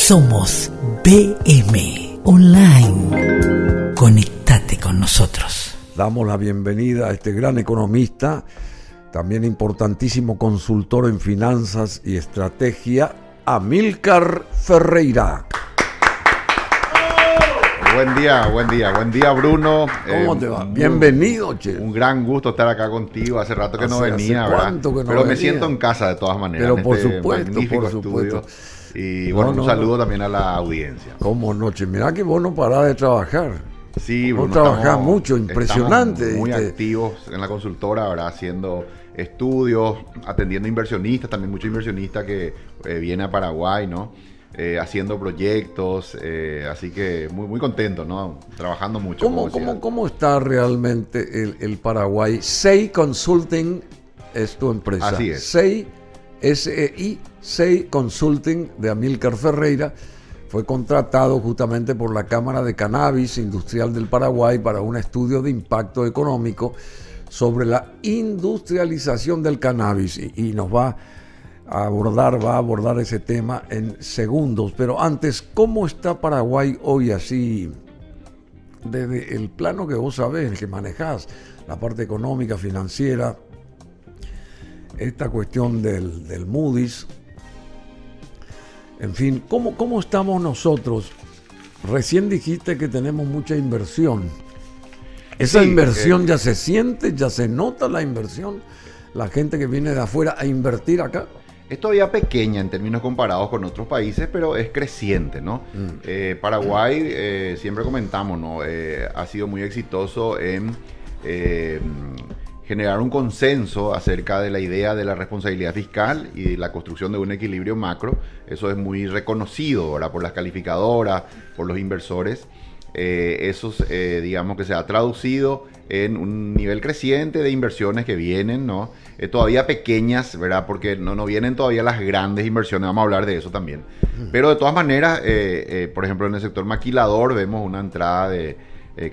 Somos BM Online. Conectate con nosotros. Damos la bienvenida a este gran economista, también importantísimo consultor en finanzas y estrategia, Amílcar Ferreira. Buen día Bruno. ¿Cómo te va? Bienvenido, che. Un gran gusto estar acá contigo. Hace rato que no venía, ¿verdad? Pero me siento en casa de todas maneras. Pero por supuesto. Estudio. Y bueno, un saludo también a la audiencia. ¿Cómo no, che? Mirá que vos no parás de trabajar. Sí, Bruno. Vos trabajás mucho, impresionante. Muy activos en la consultora, ¿verdad? Haciendo estudios, atendiendo inversionistas, también muchos inversionistas que vienen a Paraguay, ¿no? Haciendo proyectos, así que muy contento, ¿no? Trabajando mucho. ¿Cómo está realmente el Paraguay? SEI Consulting es tu empresa. Así es. SEI Consulting de Amílcar Ferreira fue contratado justamente por la Cámara de Cannabis Industrial del Paraguay para un estudio de impacto económico sobre la industrialización del cannabis y nos va a abordar ese tema en segundos. Pero antes, ¿cómo está Paraguay hoy así, desde el plano que vos sabés, el que manejás, la parte económica, financiera, esta cuestión del Moody's, en fin, ¿cómo estamos nosotros? Recién dijiste que tenemos mucha inversión. ¿Esa inversión ya se siente, ya se nota la inversión? La gente que viene de afuera a invertir acá. Es todavía pequeña en términos comparados con otros países, pero es creciente, ¿no? Paraguay, siempre comentamos, ¿no? Ha sido muy exitoso en generar un consenso acerca de la idea de la responsabilidad fiscal y la construcción de un equilibrio macro. Eso es muy reconocido, ¿verdad? Por las calificadoras, por los inversores. Digamos que se ha traducido en un nivel creciente de inversiones que vienen, ¿no? Todavía pequeñas, ¿verdad? Porque no vienen todavía las grandes inversiones, vamos a hablar de eso también. Pero de todas maneras, por ejemplo, en el sector maquilador vemos una entrada de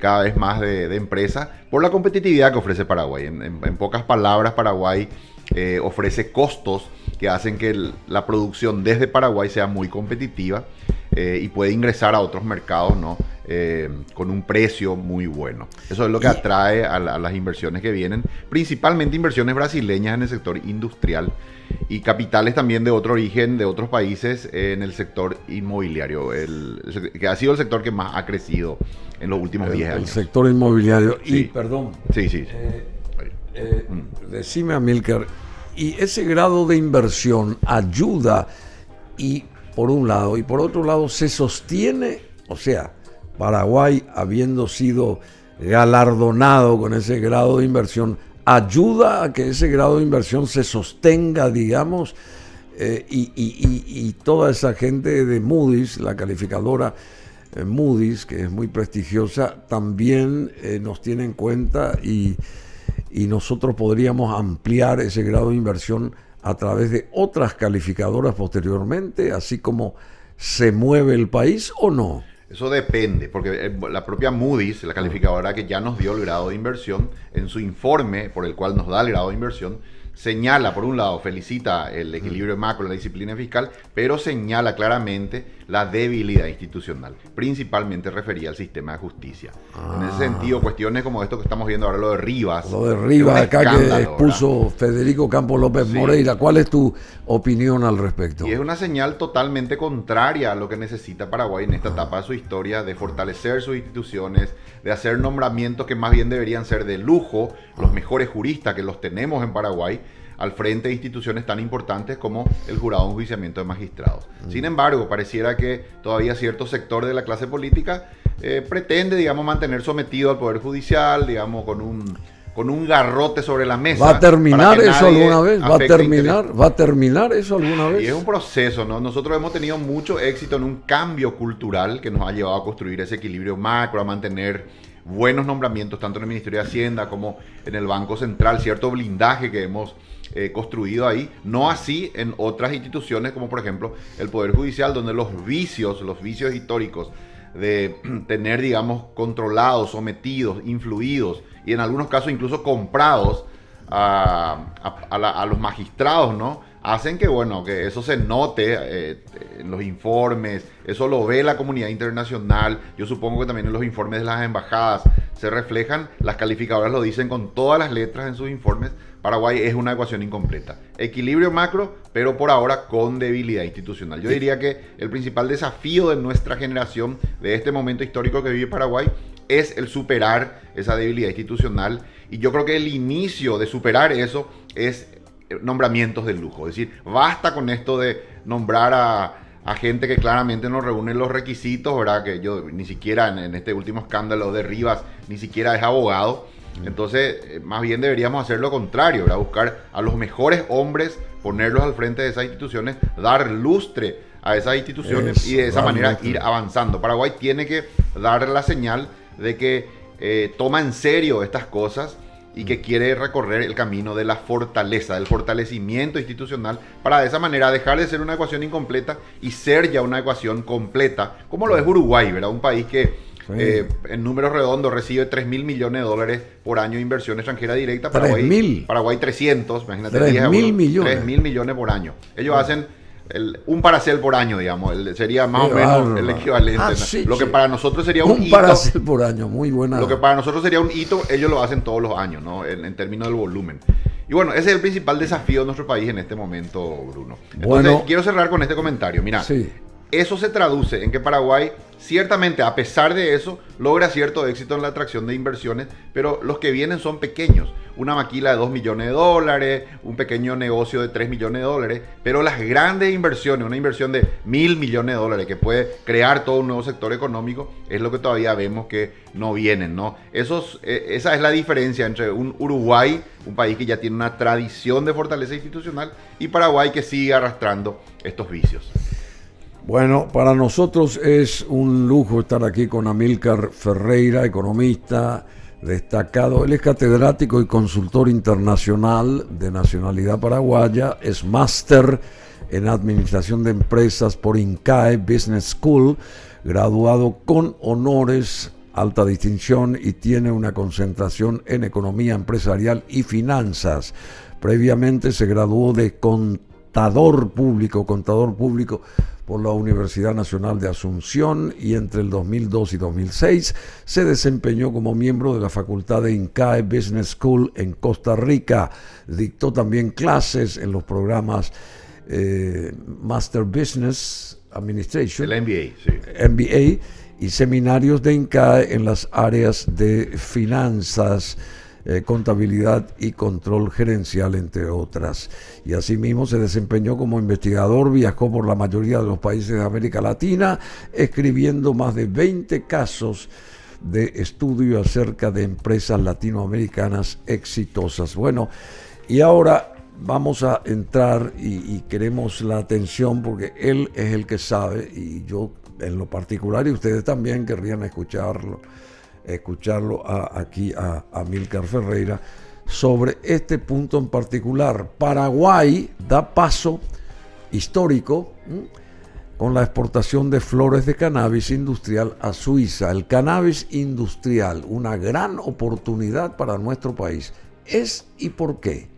cada vez más de empresas por la competitividad que ofrece Paraguay. En pocas palabras, Paraguay ofrece costos que hacen que la producción desde Paraguay sea muy competitiva y puede ingresar a otros mercados, ¿no? Con un precio muy bueno. Eso es lo que atrae a las inversiones que vienen, principalmente inversiones brasileñas en el sector industrial y capitales también de otro origen, de otros países en el sector inmobiliario, que ha sido el sector que más ha crecido en los últimos 10 años. El sector inmobiliario. Sí. Y, perdón. Sí. Decime, Amílcar, ¿y ese grado de inversión ayuda y por un lado, y por otro lado se sostiene? O sea, Paraguay, habiendo sido galardonado con ese grado de inversión, ayuda a que ese grado de inversión se sostenga, digamos, y toda esa gente de Moody's, la calificadora Moody's, que es muy prestigiosa, también nos tiene en cuenta y nosotros podríamos ampliar ese grado de inversión a través de otras calificadoras posteriormente, así como se mueve el país, ¿o no? Eso depende, porque la propia Moody's, la calificadora que ya nos dio el grado de inversión, en su informe por el cual nos da el grado de inversión, señala, por un lado, felicita el equilibrio macro, la disciplina fiscal, pero señala claramente la debilidad institucional, principalmente referida al sistema de justicia. En ese sentido, cuestiones como esto que estamos viendo ahora, lo de Rivas. Lo de Rivas, acá que expuso, ¿verdad? Federico Campos López Moreira. ¿Cuál es tu opinión al respecto? Y es una señal totalmente contraria a lo que necesita Paraguay en esta etapa de su historia, de fortalecer sus instituciones, de hacer nombramientos que más bien deberían ser de lujo, los mejores juristas que los tenemos en Paraguay, al frente de instituciones tan importantes como el Jurado de Enjuiciamiento de Magistrados. Sin embargo, pareciera que todavía cierto sector de la clase política pretende, digamos, mantener sometido al Poder Judicial, digamos, con un garrote sobre la mesa. ¿Va a terminar eso alguna vez? ¿Va a terminar eso alguna vez? Y es un proceso, ¿no? Nosotros hemos tenido mucho éxito en un cambio cultural que nos ha llevado a construir ese equilibrio macro, a mantener buenos nombramientos tanto en el Ministerio de Hacienda como en el Banco Central, cierto blindaje que hemos construido ahí, no así en otras instituciones como por ejemplo el Poder Judicial, donde los vicios históricos de tener, digamos, controlados, sometidos, influidos y en algunos casos incluso comprados a los magistrados, ¿no? Hacen que, bueno, que eso se note en los informes, eso lo ve la comunidad internacional, yo supongo que también en los informes de las embajadas se reflejan, las calificadoras lo dicen con todas las letras en sus informes. Paraguay es una ecuación incompleta. Equilibrio macro, pero por ahora con debilidad institucional. Yo diría que el principal desafío de nuestra generación, de este momento histórico que vive Paraguay, es el superar esa debilidad institucional. Y yo creo que el inicio de superar eso es nombramientos de lujo. Es decir, basta con esto de nombrar a gente que claramente no reúne los requisitos, ¿verdad? Que yo ni siquiera en este último escándalo de Rivas, ni siquiera es abogado. Entonces, más bien deberíamos hacer lo contrario, ¿verdad? Buscar a los mejores hombres, ponerlos al frente de esas instituciones, dar lustre a esas instituciones y de esa manera ir avanzando. Paraguay tiene que dar la señal de que toma en serio estas cosas y que quiere recorrer el camino de la fortaleza, del fortalecimiento institucional, para de esa manera dejar de ser una ecuación incompleta y ser ya una ecuación completa, como lo es Uruguay, ¿verdad? Un país que en números redondos recibe 3.000 millones de dólares por año de inversión extranjera directa. Paraguay 300, imagínate. 3.000 millones. 3.000 millones por año. Ellos hacen un Paracel por año, digamos. Sería más o menos el equivalente. Sí, lo que para nosotros sería un hito. Paracel por año, muy buena. Lo que para nosotros sería un hito, ellos lo hacen todos los años, ¿no? En términos del volumen. Y bueno, ese es el principal desafío de nuestro país en este momento, Bruno. Entonces, quiero cerrar con este comentario. Mira, eso se traduce en que Paraguay, ciertamente, a pesar de eso, logra cierto éxito en la atracción de inversiones, pero los que vienen son pequeños. Una maquila de 2 millones de dólares, un pequeño negocio de 3 millones de dólares, pero las grandes inversiones, una inversión de 1.000 millones de dólares que puede crear todo un nuevo sector económico, es lo que todavía vemos que no vienen, ¿no? Esa es la diferencia entre un Uruguay, un país que ya tiene una tradición de fortaleza institucional, y Paraguay, que sigue arrastrando estos vicios. Bueno, para nosotros es un lujo estar aquí con Amílcar Ferreira, economista destacado. Él es catedrático y consultor internacional de nacionalidad paraguaya, es máster en Administración de Empresas por INCAE Business School, graduado con honores, alta distinción, y tiene una concentración en Economía Empresarial y Finanzas. Previamente se graduó de contador público por la Universidad Nacional de Asunción, y entre el 2002 y 2006 se desempeñó como miembro de la Facultad de INCAE Business School en Costa Rica. Dictó también clases en los programas Master Business Administration, el MBA, sí. MBA, y seminarios de INCAE en las áreas de finanzas, contabilidad y control gerencial, entre otras. Y asimismo se desempeñó como investigador, viajó por la mayoría de los países de América Latina, escribiendo más de 20 casos de estudio acerca de empresas latinoamericanas exitosas. Bueno, y ahora vamos a entrar y queremos la atención, porque él es el que sabe, y yo en lo particular, y ustedes también querrían escucharlo aquí a Amílcar Ferreira sobre este punto en particular. Paraguay da paso histórico con la exportación de flores de cannabis industrial a Suiza. El cannabis industrial, una gran oportunidad para nuestro país. ¿Es y por qué?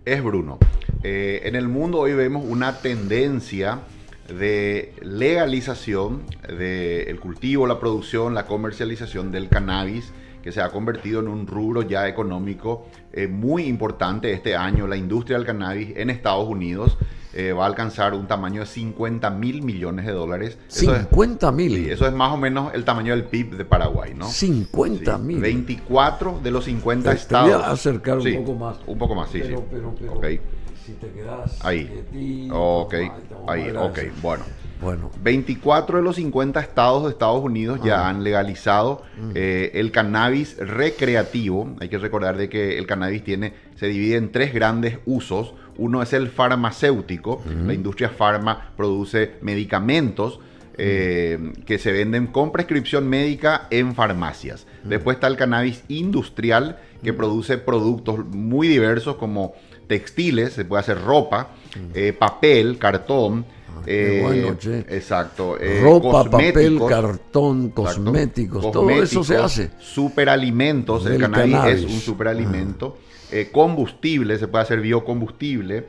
Es, Bruno. En el mundo hoy vemos una tendencia de legalización del cultivo, la producción, la comercialización del cannabis, que se ha convertido en un rubro ya económico muy importante. Este año la industria del cannabis en Estados Unidos va a alcanzar un tamaño de 50.000 millones de dólares. 50.000. Sí, eso es más o menos el tamaño del PIB de Paraguay, ¿no? 50.000. 24 de los 50 te estados. Te voy a acercar un poco más. Un poco más, sí, pero okay. Si te quedas ahí, quietito, bueno. 24 de los 50 estados de Estados Unidos ya han legalizado el cannabis recreativo. Hay que recordar de que el cannabis se divide en 3 grandes usos. Uno es el farmacéutico. La industria farma produce medicamentos que se venden con prescripción médica en farmacias. Después está el cannabis industrial, que produce productos muy diversos como textiles, se puede hacer ropa, papel, cartón, qué bueno, che. Exacto. Ropa, papel, Cosméticos. cartón, Exacto. cosméticos, todo eso se hace. Superalimentos, el Del cannabis cannabis. es un superalimento. Combustible, se puede hacer biocombustible.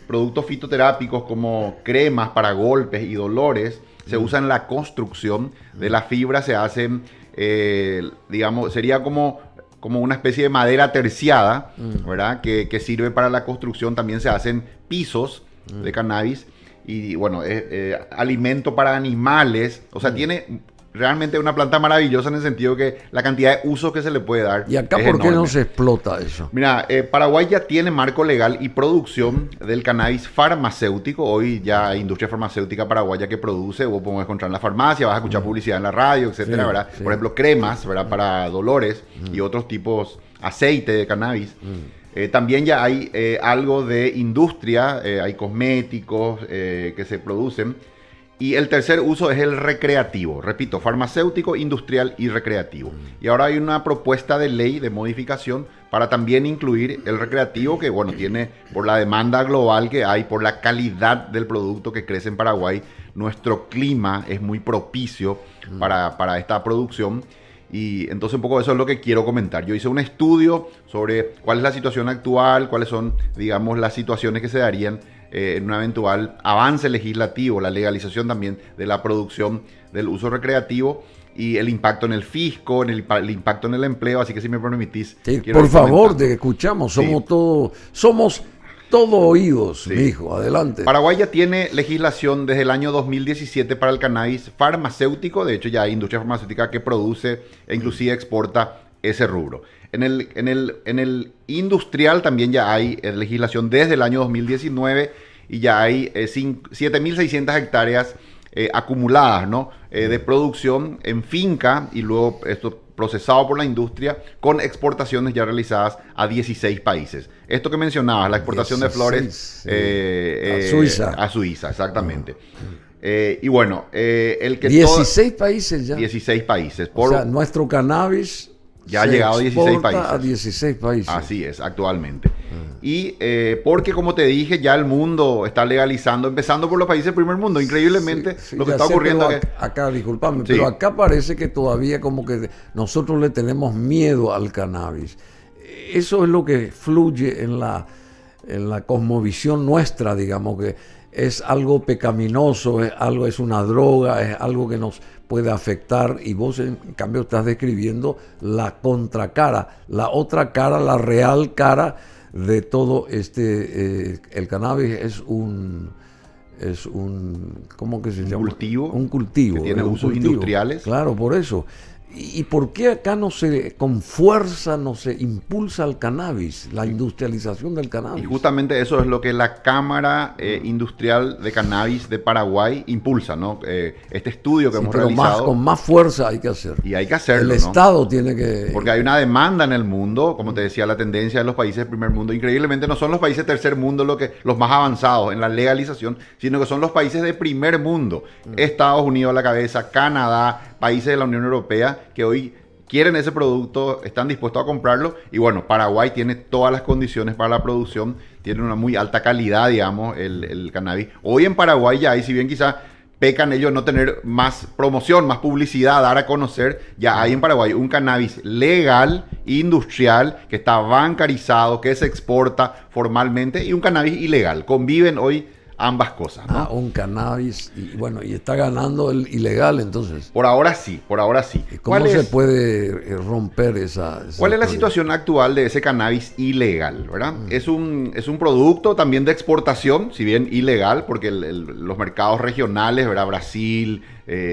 Productos fitoterápicos como cremas para golpes y dolores. Se usa en la construcción. De la fibra se hacen, digamos, sería como una especie de madera terciada, ¿verdad? Que sirve para la construcción. También se hacen pisos de cannabis. Y bueno, alimento para animales. O sea, tiene realmente una planta maravillosa en el sentido que la cantidad de usos que se le puede dar. ¿Y acá es por qué no enorme. se explota eso? Mira, Paraguay ya tiene marco legal y producción del cannabis farmacéutico. Hoy ya hay industria farmacéutica paraguaya que produce. Vos podés encontrar en la farmacia, vas a escuchar publicidad en la radio, etcétera, Sí, ¿verdad? sí. Por ejemplo, cremas, ¿verdad? Para dolores y otros tipos, aceite de cannabis. También ya hay algo de industria, hay cosméticos que se producen. Y el tercer uso es el recreativo. Repito, farmacéutico, industrial y recreativo. Y ahora hay una propuesta de ley de modificación para también incluir el recreativo, que bueno, tiene por la demanda global que hay, por la calidad del producto que crece en Paraguay. Nuestro clima es muy propicio para esta producción. Y entonces un poco eso es lo que quiero comentar. Yo hice un estudio sobre cuál es la situación actual, cuáles son, digamos, las situaciones que se darían en un eventual avance legislativo, la legalización también de la producción del uso recreativo y el impacto en el fisco, el impacto en el empleo. Así que si me permitís, Sí, quiero por ir favor, comentando. te escuchamos, Sí. somos todo oídos, Sí. mijo, adelante. Paraguay ya tiene legislación desde el año 2017 para el cannabis farmacéutico. De hecho, ya hay industria farmacéutica que produce e inclusive exporta ese rubro. En el industrial también ya hay legislación desde el año 2019 y ya hay 7.600 hectáreas acumuladas, ¿no? De producción en finca y luego esto procesado por la industria con exportaciones ya realizadas a 16 países. Esto que mencionabas, la exportación de 16, flores sí. A Suiza. A Suiza, exactamente. Y bueno, el que 16 países ya. 16 países. O sea, nuestro cannabis Ya ha se llegado a 16 exporta países. a 16 países. Así es, actualmente. Y porque, como te dije, ya el mundo está legalizando, empezando por los países del primer mundo. Increíblemente, Sí, lo que ya está sé, ocurriendo pero es... acá, discúlpame, Sí. pero acá parece que todavía como que nosotros le tenemos miedo al cannabis. Eso es lo que fluye en la cosmovisión nuestra, digamos, que es algo pecaminoso, es una droga, es algo que nos puede afectar, y vos en cambio estás describiendo la contracara, la otra cara, la real cara de todo el cannabis es un ¿cómo que se llama? cultivo Un cultivo. que tiene un usos industriales. Claro, por eso. ¿Y por qué acá con fuerza no se impulsa el cannabis, la industrialización del cannabis? Y justamente eso es lo que la Cámara Industrial de Cannabis de Paraguay impulsa, ¿no? Este estudio que Sí, hemos pero realizado. con más fuerza hay que hacer. Y hay que hacerlo, El ¿no? Estado tiene que... Porque hay una demanda en el mundo, como te decía, la tendencia de los países del primer mundo. Increíblemente no son los países del tercer mundo los más avanzados en la legalización, sino que son los países de primer mundo. Estados Unidos a la cabeza, Canadá, países de la Unión Europea que hoy quieren ese producto, están dispuestos a comprarlo. Y bueno, Paraguay tiene todas las condiciones para la producción, tiene una muy alta calidad, digamos, el cannabis. Hoy en Paraguay ya hay, si bien quizá pecan ellos no tener más promoción, más publicidad, dar a conocer, ya hay en Paraguay un cannabis legal, industrial, que está bancarizado, que se exporta formalmente, y un cannabis ilegal. Conviven hoy ambas cosas, ¿no? un cannabis, y bueno, y está ganando el ilegal, entonces. Por ahora sí, por ahora sí. ¿Cómo se puede romper esa ¿Cuál es la historia? situación actual de ese cannabis ilegal, verdad? Es un producto también de exportación, si bien ilegal, porque los mercados regionales, ¿verdad? Brasil,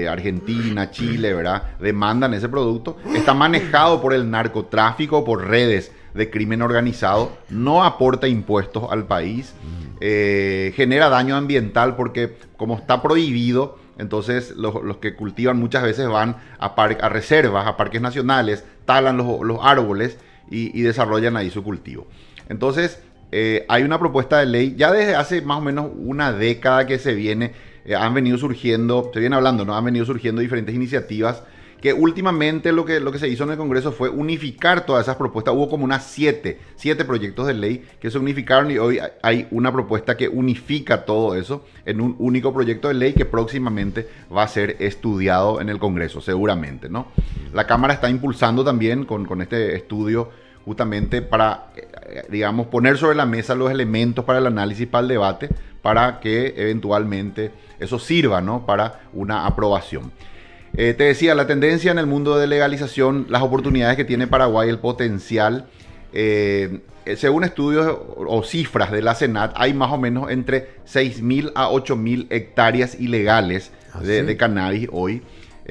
Argentina, Chile, ¿verdad? Demandan ese producto. Está manejado por el narcotráfico, por redes de crimen organizado, no aporta impuestos al país, genera daño ambiental porque como está prohibido, entonces los que cultivan muchas veces van a reservas, a parques nacionales, talan los árboles y desarrollan ahí su cultivo. Entonces hay una propuesta de ley, ya desde hace más o menos una década que se viene hablando, ¿no? Han venido surgiendo diferentes iniciativas que últimamente lo que se hizo en el Congreso fue unificar todas esas propuestas. Hubo como unas siete proyectos de ley que se unificaron y hoy hay una propuesta que unifica todo eso en un único proyecto de ley que próximamente va a ser estudiado en el Congreso, seguramente, ¿no? La Cámara está impulsando también con este estudio justamente para, digamos, poner sobre la mesa los elementos para el análisis, para el debate, para que eventualmente eso sirva, ¿no?, para una aprobación. Te decía, la tendencia en el mundo de legalización, las oportunidades que tiene Paraguay, el potencial, según estudios o cifras de la Senat, hay más o menos entre 6.000 a 8.000 hectáreas ilegales de cannabis hoy.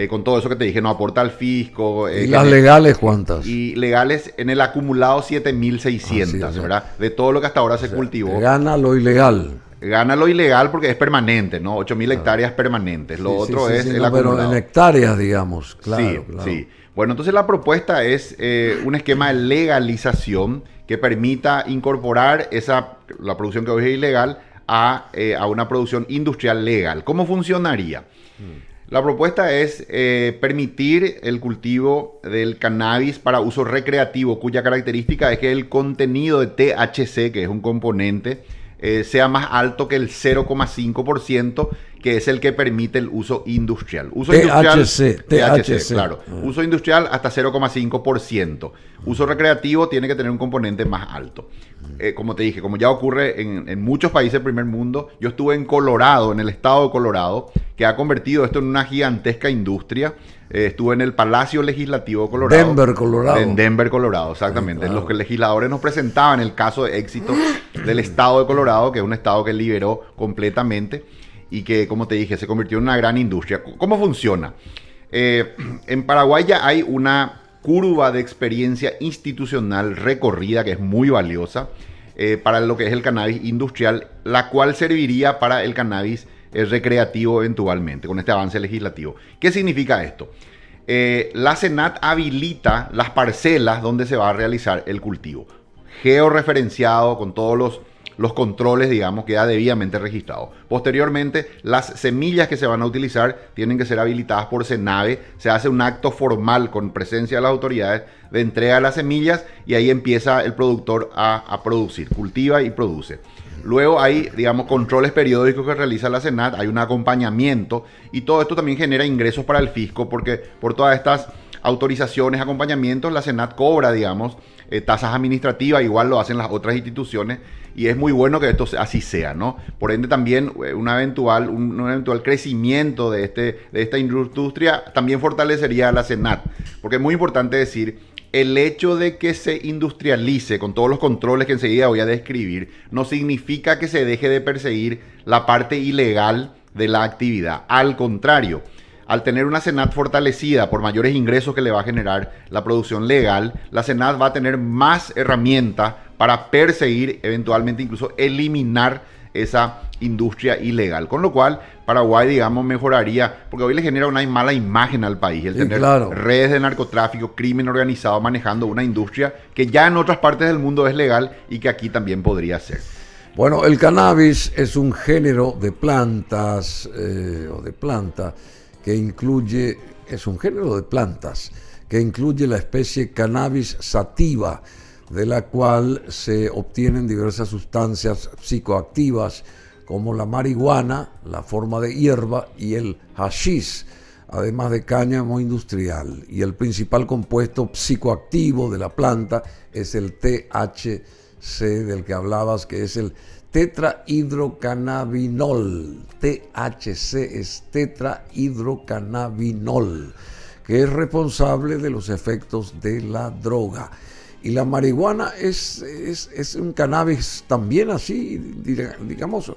Con todo eso que te dije, no aporta al fisco. ¿Y las legales cuántas? Y legales en el acumulado 7.600, ¿verdad? De todo lo que hasta ahora se cultivó. Gana lo ilegal. Gana lo ilegal porque es permanente, ¿no? 8.000 hectáreas permanentes. Lo otro es el acumulado. Pero en hectáreas, digamos. Claro, claro. Sí. Bueno, entonces la propuesta es un esquema de legalización que permita incorporar la producción que hoy es ilegal a una producción industrial legal. ¿Cómo funcionaría? La propuesta es permitir el cultivo del cannabis para uso recreativo, cuya característica es que el contenido de THC, que es un componente, sea más alto que el 0,5%, que es el que permite el uso industrial. THC, claro. Uso industrial hasta 0,5%. Uso recreativo tiene que tener un componente más alto. Como te dije, como ya ocurre en muchos países del primer mundo, yo estuve en Colorado, en el estado de Colorado, que ha convertido esto en una gigantesca industria. Estuve en el Palacio Legislativo de Colorado. Denver, Colorado. En Denver, Colorado, exactamente. Claro. En los que legisladores nos presentaban el caso de éxito del estado de Colorado, que es un estado que liberó completamente y que, como te dije, se convirtió en una gran industria. ¿Cómo funciona? En Paraguay ya hay una curva de experiencia institucional recorrida que es muy valiosa para lo que es el cannabis industrial, la cual serviría para el cannabis recreativo eventualmente, con este avance legislativo. ¿Qué significa esto? La Senat habilita las parcelas donde se va a realizar el cultivo, georreferenciado con todos los controles, digamos, queda debidamente registrado. Posteriormente, las semillas que se van a utilizar tienen que ser habilitadas por Senave. Se hace un acto formal con presencia de las autoridades de entrega de las semillas y ahí empieza el productor a producir, cultiva y produce. Luego hay, digamos, controles periódicos que realiza la Senat, hay un acompañamiento y todo esto también genera ingresos para el fisco porque por todas estas autorizaciones, acompañamientos, la Senat cobra, digamos, tasas administrativas, igual lo hacen las otras instituciones y es muy bueno que esto así sea, ¿no? Por ende también un eventual crecimiento de esta industria también fortalecería a la Senat, porque es muy importante decir, el hecho de que se industrialice con todos los controles que enseguida voy a describir no significa que se deje de perseguir la parte ilegal de la actividad. Al contrario, al tener una Senat fortalecida por mayores ingresos que le va a generar la producción legal, la Senat va a tener más herramientas para perseguir, eventualmente incluso eliminar esa industria ilegal. Con lo cual, Paraguay, digamos, mejoraría, porque hoy le genera una mala imagen al país, el tener redes de narcotráfico, crimen organizado manejando una industria que ya en otras partes del mundo es legal y que aquí también podría ser. Bueno, el cannabis es un género de plantas que incluye la especie Cannabis sativa, de la cual se obtienen diversas sustancias psicoactivas como la marihuana, la forma de hierba y el hashish, además de cáñamo industrial. Y el principal compuesto psicoactivo de la planta es el THC del que hablabas, que es el tetrahidrocannabinol. THC es tetrahidrocannabinol, que es responsable de los efectos de la droga. Y la marihuana es un cannabis también así, digamos,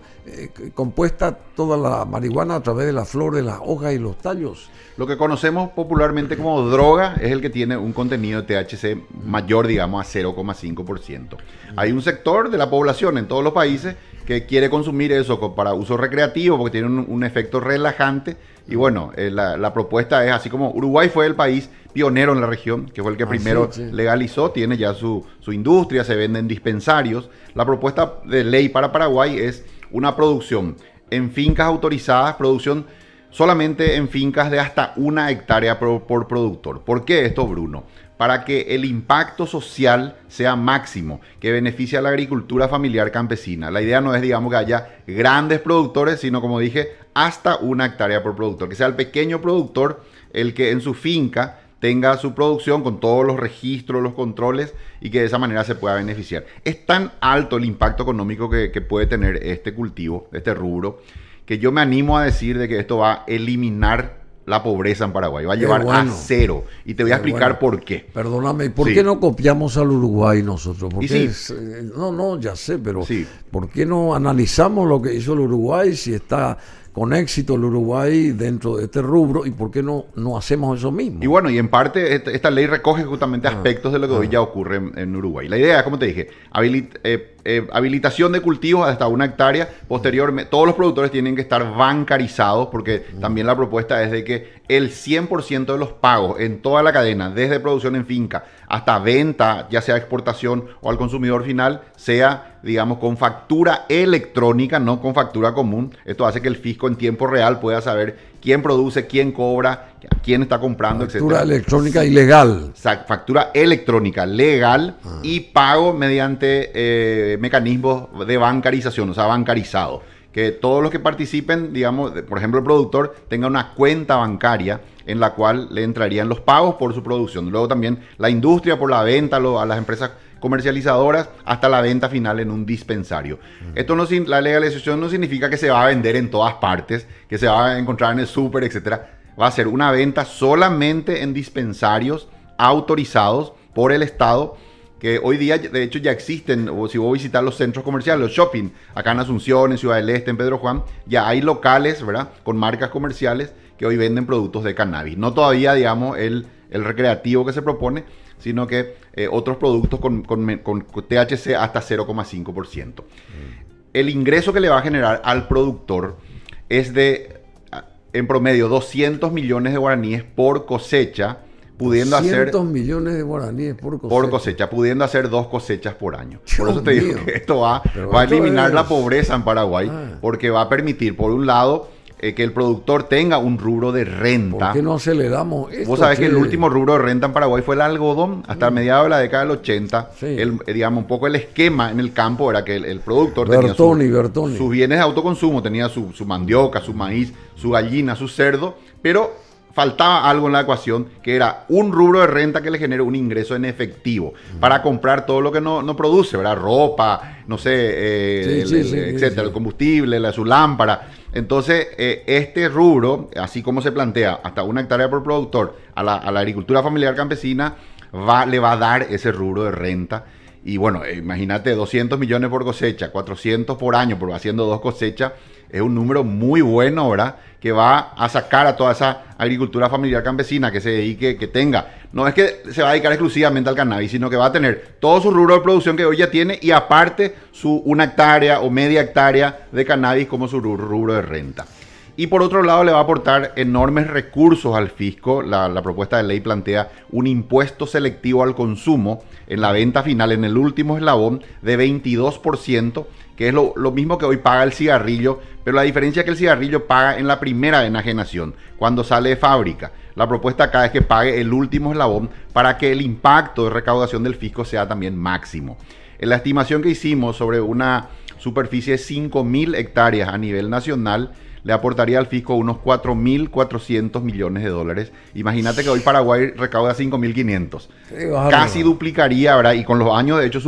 compuesta toda la marihuana a través de las flores, las hojas y los tallos. Lo que conocemos popularmente como droga es el que tiene un contenido de THC mayor, digamos, a 0,5%. Hay un sector de la población en todos los países que quiere consumir eso para uso recreativo porque tiene un efecto relajante. Y bueno, la propuesta es, así como Uruguay fue el país pionero en la región, que fue el que primero legalizó, tiene ya su industria, se vende en dispensarios. La propuesta de ley para Paraguay es una producción en fincas autorizadas, producción solamente en fincas de hasta 1 hectárea por productor. ¿Por qué esto, Bruno? Para que el impacto social sea máximo, que beneficie a la agricultura familiar campesina. La idea no es, digamos, que haya grandes productores, sino, como dije, hasta 1 hectárea por productor. Que sea el pequeño productor el que en su finca tenga su producción con todos los registros, los controles, y que de esa manera se pueda beneficiar. Es tan alto el impacto económico que puede tener este cultivo, este rubro, que yo me animo a decir de que esto va a eliminar la pobreza en Paraguay, va a llevar a cero. Y te voy a explicar por qué. Perdóname, ¿y por qué no copiamos al Uruguay nosotros? Porque sí. No, ya sé, pero Sí. ¿por qué no analizamos lo que hizo el Uruguay, si está con éxito el Uruguay dentro de este rubro, y por qué no hacemos eso mismo? Y bueno, y en parte esta ley recoge justamente aspectos de lo que hoy ya ocurre en Uruguay. La idea es, como te dije, habilitación de cultivos hasta 1 hectárea. Posteriormente, todos los productores tienen que estar bancarizados, porque también la propuesta es de que el 100% de los pagos en toda la cadena, desde producción en finca hasta venta, ya sea exportación o al consumidor final, sea, digamos, con factura electrónica, no con factura común. Esto hace que el fisco en tiempo real pueda saber quién produce, quién cobra, quién está comprando, etc. Factura electrónica ilegal. Factura electrónica legal y pago mediante mecanismos de bancarización, o sea, bancarizado. Que todos los que participen, digamos, por ejemplo, el productor tenga una cuenta bancaria en la cual le entrarían los pagos por su producción. Luego también la industria por la venta a las empresas comercializadoras hasta la venta final en un dispensario. Esto la legalización no significa que se va a vender en todas partes, que se va a encontrar en el súper, etcétera. Va a ser una venta solamente en dispensarios autorizados por el Estado, que hoy día de hecho ya existen. O si vos visitar los centros comerciales, los shopping, acá en Asunción, en Ciudad del Este, en Pedro Juan, ya hay locales, ¿verdad?, con marcas comerciales que hoy venden productos de cannabis. No todavía, digamos, el recreativo que se propone, sino que otros productos con THC hasta 0,5%. El ingreso que le va a generar al productor es de, en promedio, 200 millones de guaraníes por cosecha, pudiendo 200 millones de guaraníes por cosecha. Pudiendo hacer 2 cosechas por año. Dios por eso te digo mío. que esto va a eliminar la pobreza en Paraguay, porque va a permitir, por un lado, que el productor tenga un rubro de renta. ¿Por qué no aceleramos esto? Vos sabés que el último rubro de renta en Paraguay fue el algodón, hasta mediados de la década del 80. Sí. Digamos, un poco el esquema en el campo era que el productor Bertoni. tenía sus bienes de autoconsumo, tenía su mandioca, su maíz, su gallina, su cerdo, pero faltaba algo en la ecuación, que era un rubro de renta que le genere un ingreso en efectivo para comprar todo lo que no produce, ¿verdad? Ropa, no sé, etcétera, el combustible, su lámpara. Entonces, este rubro, así como se plantea, hasta 1 hectárea por productor a la agricultura familiar campesina, le va a dar ese rubro de renta. Y bueno, imagínate, 200 millones por cosecha, 400 por año, pero haciendo 2 cosechas, es un número muy bueno, ¿verdad?, que va a sacar a toda esa agricultura familiar campesina que se dedique, que tenga. No es que se va a dedicar exclusivamente al cannabis, sino que va a tener todo su rubro de producción que hoy ya tiene, y aparte su 1 hectárea o media hectárea de cannabis como su rubro de renta. Y por otro lado, le va a aportar enormes recursos al fisco. La propuesta de ley plantea un impuesto selectivo al consumo en la venta final, en el último eslabón, de 22%, que es lo mismo que hoy paga el cigarrillo, pero la diferencia es que el cigarrillo paga en la primera enajenación, cuando sale de fábrica. La propuesta acá es que pague el último eslabón para que el impacto de recaudación del fisco sea también máximo. En la estimación que hicimos sobre una superficie de 5.000 hectáreas a nivel nacional, le aportaría al fisco unos 4.400 millones de dólares. Imagínate que hoy Paraguay recauda 5.500. Casi duplicaría, ¿verdad? Y con los años, de hecho,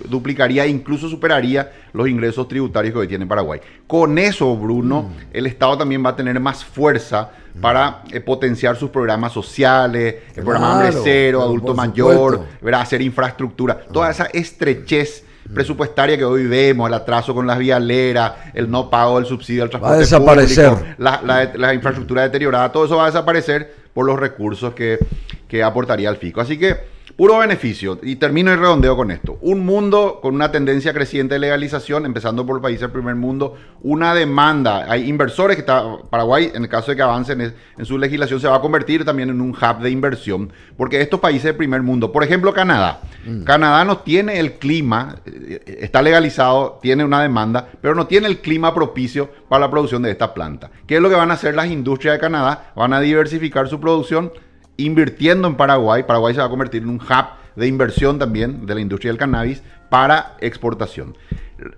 duplicaría e incluso superaría los ingresos tributarios que hoy tiene Paraguay. Con eso, Bruno, el Estado también va a tener más fuerza para potenciar sus programas sociales, el programa Hambre Cero, adulto mayor, ¿verdad?, hacer infraestructura. Toda esa estrechez presupuestaria que hoy vemos, el atraso con las vialeras, el no pago del subsidio al transporte público, la infraestructura deteriorada, todo eso va a desaparecer por los recursos que aportaría el fisco. Así que Puro beneficio. Y termino y redondeo con esto. Un mundo con una tendencia creciente de legalización, empezando por países del primer mundo, una demanda. Hay inversores que Paraguay, en el caso de que avancen en su legislación, se va a convertir también en un hub de inversión, porque estos países del primer mundo, por ejemplo Canadá, Canadá no tiene el clima, está legalizado, tiene una demanda, pero no tiene el clima propicio para la producción de esta planta. ¿Qué es lo que van a hacer las industrias de Canadá? Van a diversificar su producción invirtiendo en Paraguay. Paraguay se va a convertir en un hub de inversión también de la industria del cannabis para exportación.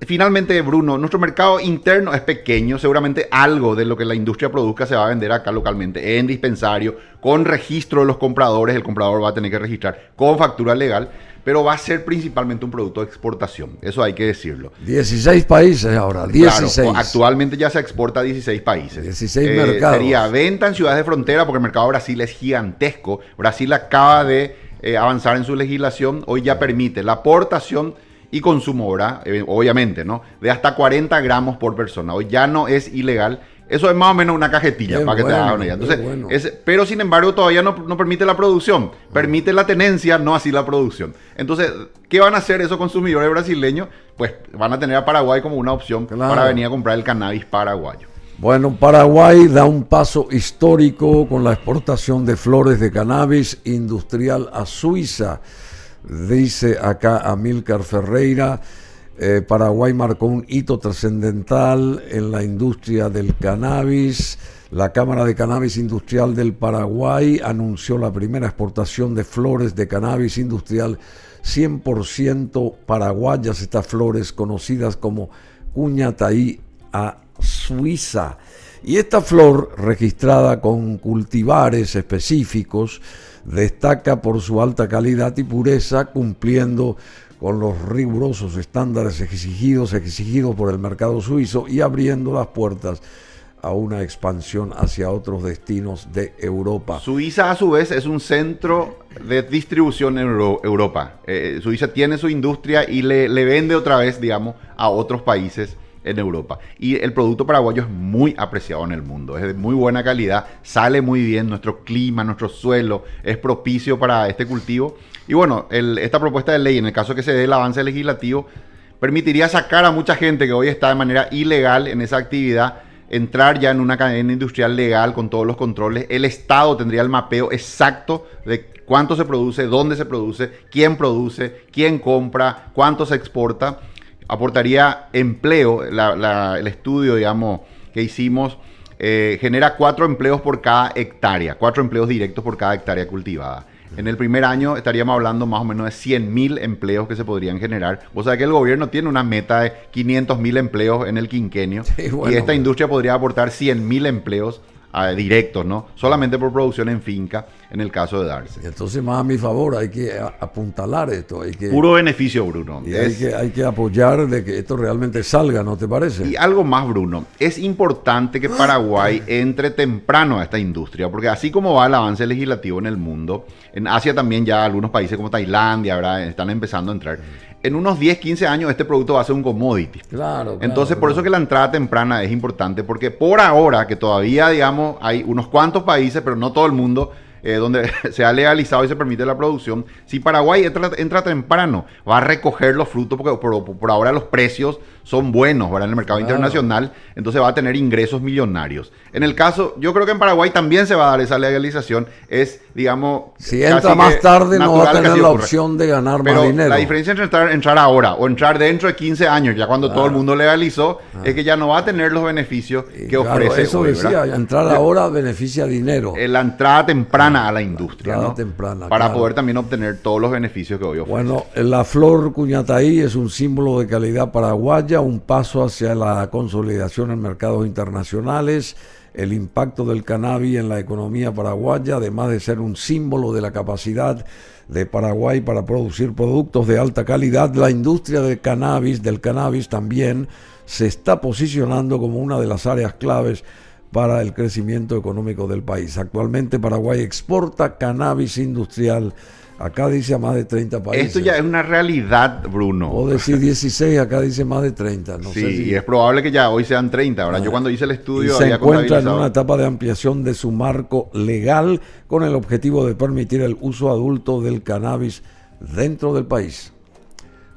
Finalmente, Bruno, nuestro mercado interno es pequeño, seguramente algo de lo que la industria produzca se va a vender acá localmente, en dispensario, con registro de los compradores, el comprador va a tener que registrar con factura legal, pero va a ser principalmente un producto de exportación, eso hay que decirlo. 16 países ahora, 16. Claro, actualmente ya se exporta a 16 países. 16 mercados. Sería venta en ciudades de frontera, porque el mercado de Brasil es gigantesco. Brasil acaba de avanzar en su legislación, hoy ya permite la aportación y consumo, ¿verdad? Obviamente, ¿no? De hasta 40 gramos por persona. Hoy ya no es ilegal. Eso es más o menos una cajetilla, para que te hagan una idea. Entonces, pero sin embargo todavía no permite la producción. Permite la tenencia, no así la producción. Entonces, ¿qué van a hacer esos consumidores brasileños? Pues van a tener a Paraguay como una opción para venir a comprar el cannabis paraguayo. Bueno, Paraguay da un paso histórico con la exportación de flores de cannabis industrial a Suiza. Dice acá Amílcar Ferreira, Paraguay marcó un hito trascendental en la industria del cannabis. La Cámara de Cannabis Industrial del Paraguay anunció la primera exportación de flores de cannabis industrial 100% paraguayas, estas flores conocidas como Cuñataí, a Suiza. Y esta flor, registrada con cultivares específicos, destaca por su alta calidad y pureza, cumpliendo con los rigurosos estándares exigidos por el mercado suizo y abriendo las puertas a una expansión hacia otros destinos de Europa. Suiza, a su vez, es un centro de distribución en Europa. Suiza tiene su industria y le vende otra vez, digamos, a otros países en Europa. Y el producto paraguayo es muy apreciado en el mundo, es de muy buena calidad, sale muy bien, nuestro clima, nuestro suelo es propicio para este cultivo. Y bueno, esta propuesta de ley, en el caso que se dé el avance legislativo, permitiría sacar a mucha gente que hoy está de manera ilegal en esa actividad, entrar ya en una cadena industrial legal con todos los controles. El Estado tendría el mapeo exacto de cuánto se produce, dónde se produce, quién compra, cuánto se exporta. Aportaría empleo. El estudio, digamos, que hicimos genera 4 empleos por cada hectárea, 4 empleos directos por cada hectárea cultivada. En el primer año estaríamos hablando más o menos de 100.000 empleos que se podrían generar. O sea que el gobierno tiene una meta de 500.000 empleos en el quinquenio. Sí, bueno, y esta industria podría aportar 100.000 empleos directos, ¿no? Solamente por producción en finca, en el caso de darse. Entonces, más a mi favor, hay que apuntalar esto. Puro beneficio, Bruno. Y hay que apoyar de que esto realmente salga, ¿no te parece? Y algo más, Bruno. Es importante que Paraguay entre temprano a esta industria, porque así como va el avance legislativo en el mundo, en Asia también ya algunos países como Tailandia, ¿verdad?, están empezando a entrar. En unos 10, 15 años este producto va a ser un commodity. Claro. Entonces, por eso que la entrada temprana es importante, porque por ahora, que todavía, digamos, hay unos cuantos países, pero no todo el mundo, donde se ha legalizado y se permite la producción, si Paraguay entra temprano, va a recoger los frutos, porque por ahora los precios son buenos, ¿verdad?, en el mercado internacional, entonces va a tener ingresos millonarios. En el caso, yo creo que en Paraguay también se va a dar esa legalización, es, digamos... Si entra más tarde no va a tener la opción de ganar más dinero. La diferencia entre entrar ahora o entrar dentro de 15 años, ya cuando todo el mundo legalizó, es que ya no va a tener los beneficios que ofrece eso hoy, decía, ¿verdad? Entrar ahora beneficia dinero. La entrada temprana a la industria, ¿no? Temprana, para poder también obtener todos los beneficios que hoy ofrece. Bueno, la flor Cuñataí es un símbolo de calidad paraguaya, un paso hacia la consolidación en mercados internacionales. El impacto del cannabis en la economía paraguaya, además de ser un símbolo de la capacidad de Paraguay para producir productos de alta calidad, la industria del cannabis también se está posicionando como una de las áreas claves para el crecimiento económico del país. Actualmente Paraguay exporta cannabis industrial. Acá dice a más de 30 países. Esto ya es una realidad, Bruno. O decir 16, acá dice más de 30. No Sí, sé si... y es probable que ya hoy sean 30. Ahora, yo cuando hice el estudio y se había encuentra en contabilizado. una etapa de ampliación de su marco legal con el objetivo de permitir el uso adulto del cannabis dentro del país.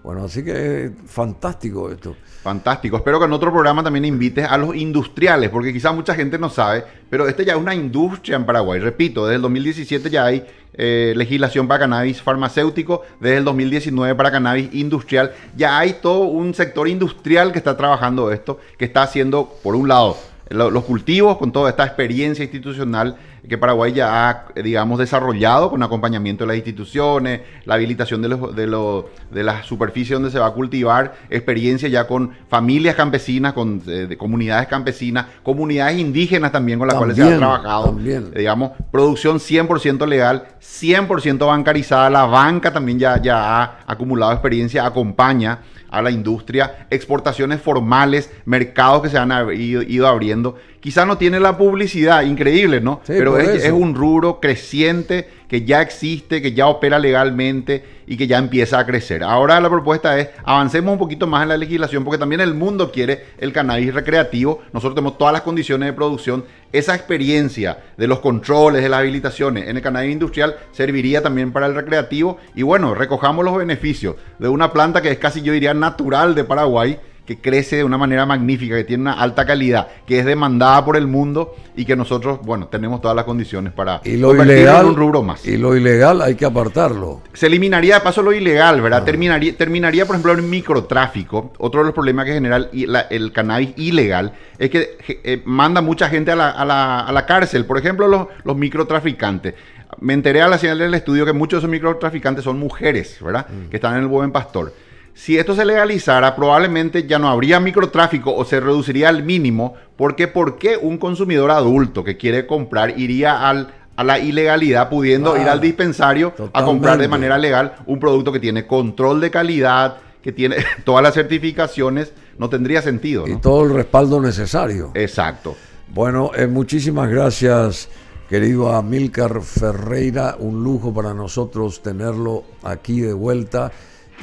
Bueno, así que fantástico esto. Fantástico. Espero que en otro programa también invites a los industriales, porque quizás mucha gente no sabe, pero este ya es una industria en Paraguay. Repito, desde el 2017 ya hay legislación para cannabis farmacéutico, desde el 2019 para cannabis industrial. Ya hay todo un sector industrial que está trabajando esto, que está haciendo, por un lado, los cultivos con toda esta experiencia institucional que Paraguay ya ha, digamos, desarrollado con acompañamiento de las instituciones, la habilitación de las superficies donde se va a cultivar, experiencia ya con familias campesinas, con comunidades campesinas, comunidades indígenas también con las cuales se ha trabajado. Digamos, producción 100% legal, 100% bancarizada. La banca también ya ha acumulado experiencia, acompaña a la industria, exportaciones formales, mercados que se han ido abriendo. Quizá no tiene la publicidad, increíble, ¿no? Sí, pero es un rubro creciente que ya existe, que ya opera legalmente y que ya empieza a crecer. Ahora la propuesta es, avancemos un poquito más en la legislación, porque también el mundo quiere el cannabis recreativo. Nosotros tenemos todas las condiciones de producción. Esa experiencia de los controles, de las habilitaciones en el cannabis industrial serviría también para el recreativo. Y bueno, recojamos los beneficios de una planta que es casi, yo diría, natural de Paraguay, que crece de una manera magnífica, que tiene una alta calidad, que es demandada por el mundo y que nosotros, bueno, tenemos todas las condiciones para convertirlo en un rubro más. Y lo ilegal hay que apartarlo. Se eliminaría de paso lo ilegal, ¿verdad? Terminaría, por ejemplo, el microtráfico. Otro de los problemas que genera el cannabis ilegal es que manda mucha gente a la cárcel. Por ejemplo, los microtraficantes. Me enteré a la señal del estudio que muchos de esos microtraficantes son mujeres, ¿verdad? Que están en el Buen Pastor. Si esto se legalizara, probablemente ya no habría microtráfico o se reduciría al mínimo, porque ¿por qué un consumidor adulto que quiere comprar iría a la ilegalidad pudiendo ir al dispensario a comprar de manera legal un producto que tiene control de calidad, que tiene todas las certificaciones? No tendría sentido, ¿no? Y todo el respaldo necesario. Exacto. Bueno, muchísimas gracias, querido Amílcar Ferreira. Un lujo para nosotros tenerlo aquí de vuelta.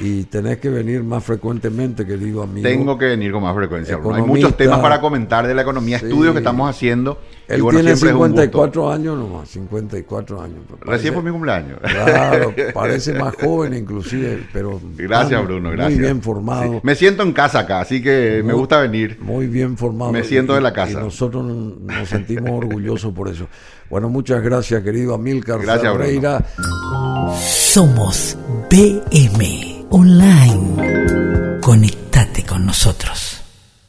Y tenés que venir más frecuentemente, querido amigo. Tengo que venir con más frecuencia. Hay muchos temas para comentar de la economía, estudios que estamos haciendo. Él tiene 54 años nomás, 54 años. Recién fue mi cumpleaños. Claro, parece más joven inclusive, pero... Gracias, Bruno, gracias. Muy bien formado. Sí. Me siento en casa acá, así que me gusta venir. Muy bien formado. Me siento de la casa. Y nosotros nos sentimos orgullosos por eso. Bueno, muchas gracias, querido Amílcar Ferreira. Bruno. Somos BM Online. Conectate con nosotros.